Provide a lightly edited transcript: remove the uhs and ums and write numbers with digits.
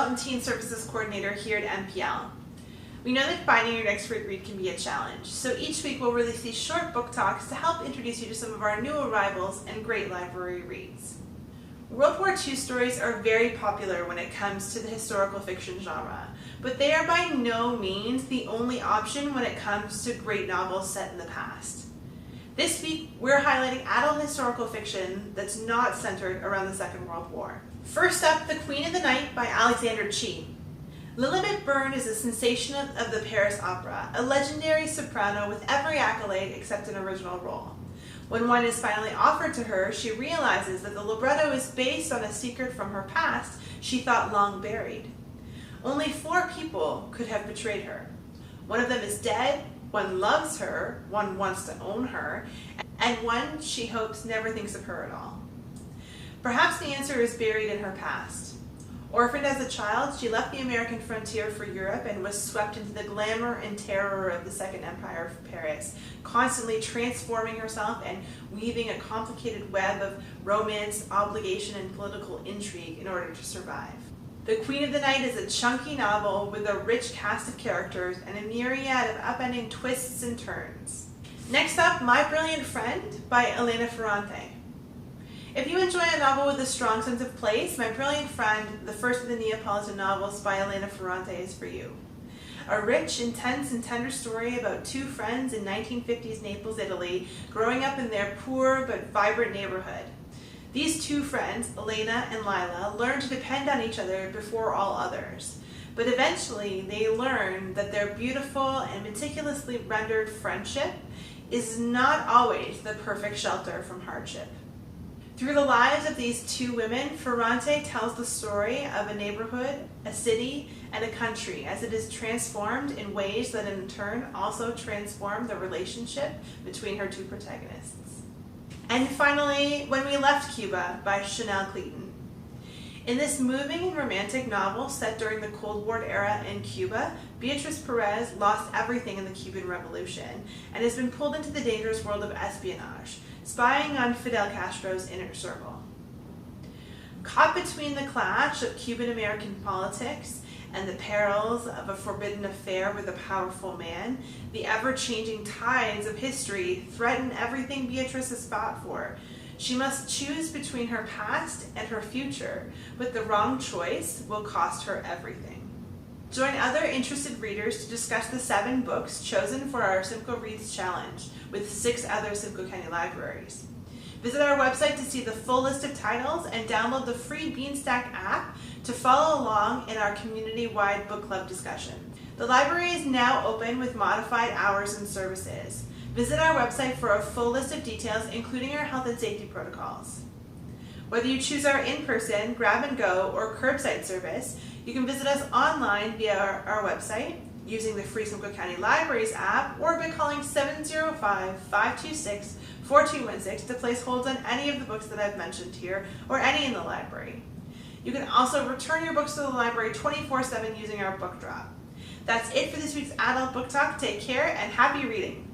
Adult and Teen Services Coordinator here at MPL. We know that finding your next great read can be a challenge, so each week we'll release these short book talks to help introduce you to some of our new arrivals and great library reads. World War II stories are very popular when it comes to the historical fiction genre, but they are by no means the only option when it comes to great novels set in the past. This week, we're highlighting adult historical fiction that's not centered around the Second World War. First up, The Queen of the Night by Alexander Chee. Lilibet Byrne is a sensation of the Paris opera, a legendary soprano with every accolade except an original role. When one is finally offered to her, she realizes that the libretto is based on a secret from her past she thought long buried. Only 4 people could have betrayed her. One of them is dead, one loves her, one wants to own her, and one she hopes never thinks of her at all. Perhaps the answer is buried in her past. Orphaned as a child, she left the American frontier for Europe and was swept into the glamour and terror of the Second Empire of Paris, constantly transforming herself and weaving a complicated web of romance, obligation, and political intrigue in order to survive. The Queen of the Night is a chunky novel with a rich cast of characters and a myriad of upending twists and turns. Next up, My Brilliant Friend by Elena Ferrante. If you enjoy a novel with a strong sense of place, My Brilliant Friend, the first of the Neapolitan novels by Elena Ferrante, is for you. A rich, intense, and tender story about 2 friends in 1950s Naples, Italy, growing up in their poor but vibrant neighborhood. These 2 friends, Elena and Lila, learn to depend on each other before all others. But eventually, they learn that their beautiful and meticulously rendered friendship is not always the perfect shelter from hardship. Through the lives of these 2 women, Ferrante tells the story of a neighborhood, a city, and a country as it is transformed in ways that in turn also transform the relationship between her 2 protagonists. And finally, When We Left Cuba by Cleeton. In this moving and romantic novel set during the Cold War era in Cuba, Beatriz Perez lost everything in the Cuban Revolution and has been pulled into the dangerous world of espionage, spying on Fidel Castro's inner circle. Caught between the clash of Cuban-American politics and the perils of a forbidden affair with a powerful man, the ever-changing tides of history threaten everything Beatrice has fought for. She must choose between her past and her future, but the wrong choice will cost her everything. Join other interested readers to discuss the 7 books chosen for our Simcoe Reads Challenge with 6 other Simcoe County libraries. Visit our website to see the full list of titles and download the free Beanstack app to follow along in our community-wide book club discussion. The library is now open with modified hours and services. Visit our website for a full list of details, including our health and safety protocols. Whether you choose our in-person, grab-and-go, or curbside service, you can visit us online via our website, using the free Simcoe County Libraries app, or by calling 705-526-4216 to place holds on any of the books that I've mentioned here, or any in the library. You can also return your books to the library 24/7 using our book drop. That's it for this week's Adult Book Talk. Take care and happy reading!